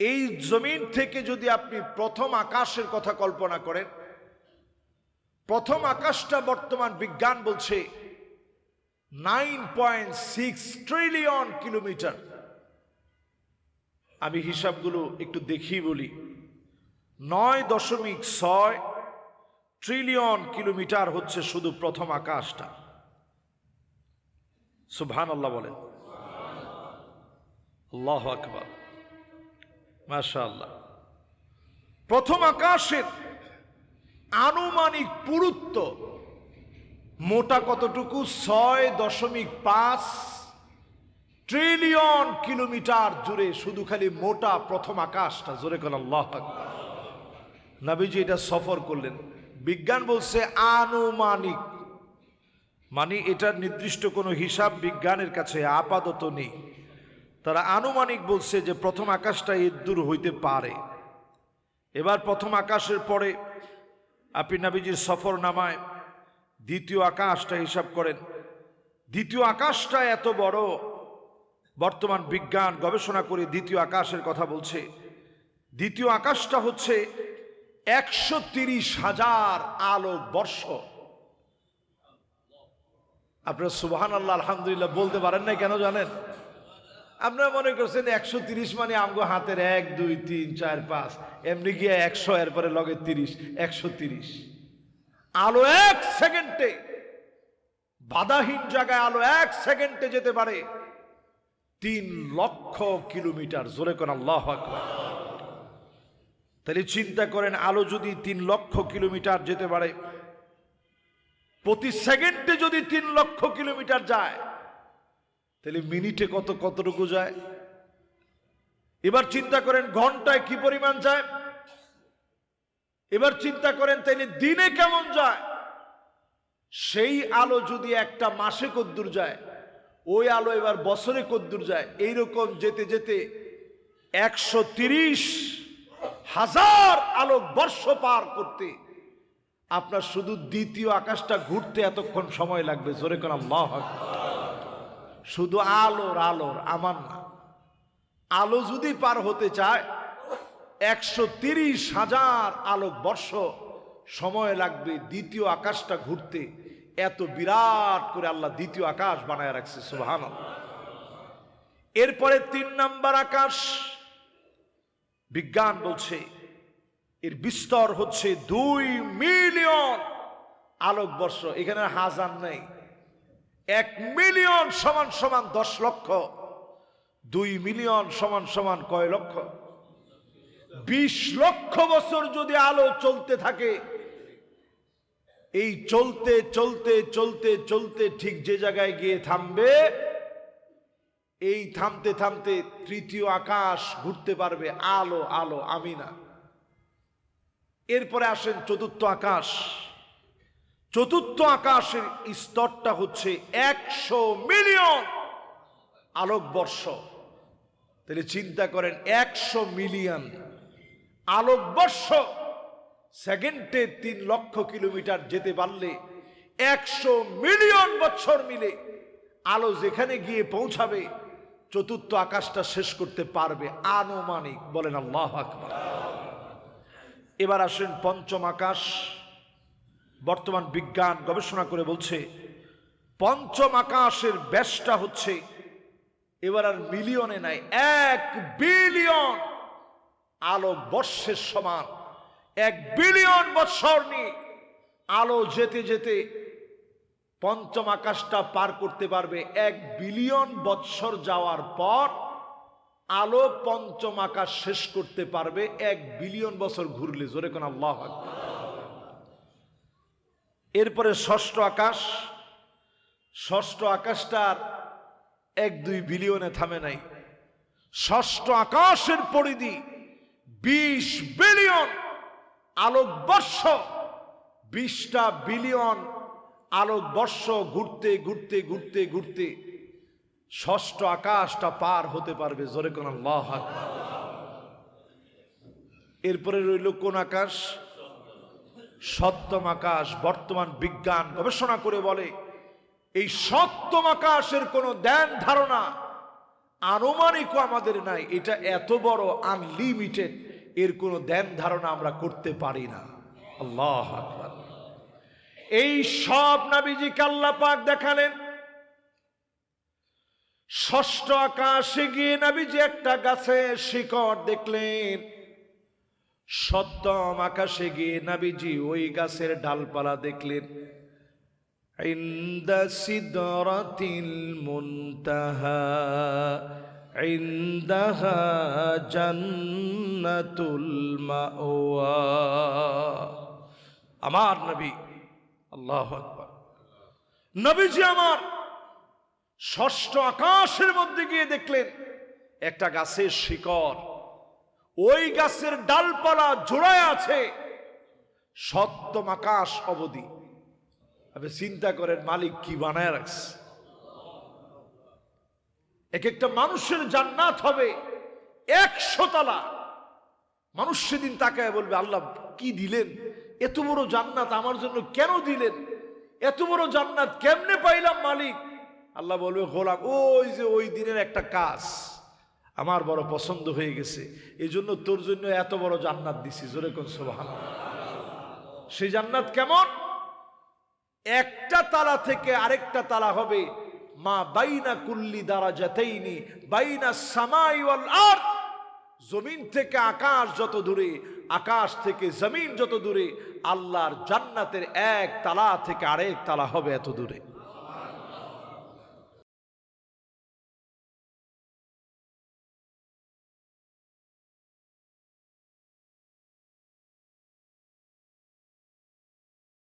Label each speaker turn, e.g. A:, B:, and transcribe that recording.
A: এই জমিন থেকে যদি আপনি প্রথম আকাশের কথা কল্পনা করেন, প্রথম আকাশটা বর্তমান বিজ্ঞান বলছে 9.6 ট্রিলিয়ন কিলোমিটার। আমি হিসাবগুলো একটু দেখিয়ে বলি। 9.6 ট্রিলিয়ন কিলোমিটার হচ্ছে শুধু প্রথম আকাশটা। সুবহানাল্লাহ বলেন, আল্লাহু আকবার, মাশাআল্লাহ। প্রথম আকাশের আনুমানিক পুরুত্ব মোটা কতটুকু? 6.5 ট্রিলিয়ন কিলোমিটার জুড়ে শুধু খালি মোটা প্রথম আকাশটা। জোরে কোন আল্লাহু আকবার। নবীজি এটা সফর করলেন। বিজ্ঞান বলছে আনুমানিক, মানে এটার নির্দিষ্ট কোনো হিসাব বিজ্ঞানের কাছে আপাতত নেই। তারা আনুমানিক বলছে যে প্রথম আকাশটা এর দূর হইতে পারে। এবার প্রথম আকাশের পরে আপনি নবীজির সফর নামায় দ্বিতীয় আকাশটা হিসাব করেন। দ্বিতীয় আকাশটা এত বড়, বর্তমান বিজ্ঞান গবেষণা করে দ্বিতীয় আকাশের কথা বলছে। দ্বিতীয় আকাশটা হচ্ছে 130,000 আলোক বর্ষ। আপনারা সুবহানাল্লাহ আলহামদুলিল্লাহ বলতে পারেন না কেন জানেন? আপনারা মনে করছেন 130 মানে আমগো হাতের 1 2 3 4 5, এমনি গিয়ে 100, এরপরে লগে 30, 130। আলো 1 সেকেন্ডে, বাধাহীন জায়গায় আলো 1 সেকেন্ডে যেতে পারে 3 লক্ষ কিলোমিটার। জোরে কোন আল্লাহু আকবার। তাহলে চিন্তা করেন, আলো যদি 3 লক্ষ কিলোমিটার যেতে পারে, প্রতি সেকেন্ডে যদি 3 লক্ষ কিলোমিটার যায়, তাহলে মিনিটে কতটুকু যায়? এবার চিন্তা করেন ঘন্টায় কি পরিমাণ যায়। এবার চিন্তা করেন তাইলে দিনে কেমন যায়। সেই আলো যদি একটা মাসে কদ্দূর যায়, ওই আলো এবার বছরে কদ্দূর যায়। এইরকম যেতে যেতে 130,000 আলোক বর্ষ পার করতে আপনার শুধু দ্বিতীয় আকাশটা ঘুরতে এতক্ষণ সময় লাগবে। জোরে কোন আল্লাহু আকবার। শুধু আলোর আমার না, আলো যদি পার হতে চায় 130,000 আলোক বর্ষ সময় লাগবে দ্বিতীয় আকাশটা ঘুরতে। এত বিরাট করে আল্লাহ দ্বিতীয় আকাশ বানায় রাখছে। সুবহানাল্লাহ। এরপরে 3 নাম্বার আকাশ, বিজ্ঞান বলছে এর বিস্তর হচ্ছে 2 মিলিয়ন আলোক বর্ষ। এখানে হাজার নেই, 1 মিলিয়ন সমান সমান 10 লক্ষ, 2 মিলিয়ন সমান সমান কয় লক্ষ? 20 লক্ষ বছর যদি আলো চলতে থাকে, এই চলতে চলতে চলতে চলতে ঠিক যে জায়গায় গিয়ে থামবে, এই থামতে থামতে তৃতীয় আকাশ ঘুরতে পারবে। আলো আলো, আমি না। এরপরে আসেন চতুর্থ আকাশ। চতুর্থ আকাশের স্তরটা হচ্ছে 100 মিলিয়ন আলোক বর্ষ। তাহলে চিন্তা করেন 100 মিলিয়ন আলোক বর্ষ সেকেন্ডে 3 লক্ষ কিলোমিটার যেতে পারলে 100 মিলিয়ন বছর মিলে আলো যেখানে গিয়ে পৌঁছাবে চতুর্থ আকাশটা শেষ করতে পারবে আনুমানিক। বলেন আল্লাহু আকবার। এবার আসেন পঞ্চম আকাশ। বর্তমান বিজ্ঞান গবেষণা করে বলছে পঞ্চম আকাশের ব্যাসটা হচ্ছে এবার আর মিলিয়নে নাই, 1 বিলিয়ন আলোক বর্ষের সমান। 1 বিলিয়ন বৎসর নিয়ে আলো যেতে যেতে পঞ্চম আকাশটা পার করতে পারবে। 1 বিলিয়ন বৎসর যাওয়ার পর আলো পঞ্চম আকাশ শেষ করতে পারবে 1 বিলিয়ন বছর ঘুরলে। জোরে কোন আল্লাহু আকবার। এরপরে ষষ্ঠ আকাশ। ষষ্ঠ আকাশটার 1-2 বিলিয়নে থামে নাই। ষষ্ঠ আকাশের পরিধি 20 বিলিয়ন আলোক বর্ষ। 20টা বিলিয়ন আলোক বর্ষ ঘুরতে ঘুরতে ঘুরতে ঘুরতে ষষ্ঠ আকাশটা পার হতে পারবে। জোরে কোন আল্লাহু আকবার। এরপরে রইল কোন আকাশ? সপ্তম আকাশ। বর্তমান বিজ্ঞান গবেষণা করে বলে এই সপ্তম আকাশের কোনো ধ্যান ধারণা আনুমানিকও আমাদের নাই। এটা এত বড় আনলিমিটেড, এর কোনো ধ্যান ধারণা আমরা করতে পারি না। আল্লাহু আকবার। এই সব নবীজিকে আল্লাহ পাক দেখালেন। ষষ্ঠ আকাশে গিয়ে নবীজি একটা গাছের শিকড় দেখলেন। সপ্তম আকাশে গিয়ে নবীজি ওই গাছের ডালপালা দেখলেন। ইনদা সিদরাতিল মুনতাহা ইনদাহা জান্নাতুল মাওয়া। আমার নবী, আল্লাহু আকবার, নবীজি আমার ষষ্ঠ আকাশের মধ্যে গিয়ে দেখলেন একটা গাছের শিকড়, ওই গাছের ডালপালা জোড়ায় আছে সপ্তম আকাশ অবধি। আপনি চিন্তা করেন মালিক কি বানায় রাখছে। এক একটা মানুষের জান্নাত হবে 100 তলা। মানুষ সেদিন তাকায় বলবে, আল্লাহ কি দিলেন, এত বড় জান্নাত আমার জন্য কেন দিলেন, এত বড় জান্নাত কেমনে পাইলাম মালিক। আল্লাহ বলবে, গোলাম ওই যে ওই দিনের একটা কাজ আমার বড় পছন্দ হয়ে গেছে, এই জন্য তোর জন্য এত বড় জান্নাত দিছি। জোরে কোন সুবহানাল্লাহ। সেই জান্নাত কেমন? একটা তালা থেকে আরেকটা তালা হবে মা বাইনা কুল্লি দারাজাতাইনি বাইনা সামাই ওয়াল আরদ। জমিন থেকে আকাশ যত দূরে, আকাশ থেকে জমিন যত দূরে, আল্লাহর জান্নাতের এক তালা থেকে আরেক তালা হবে এত দূরে।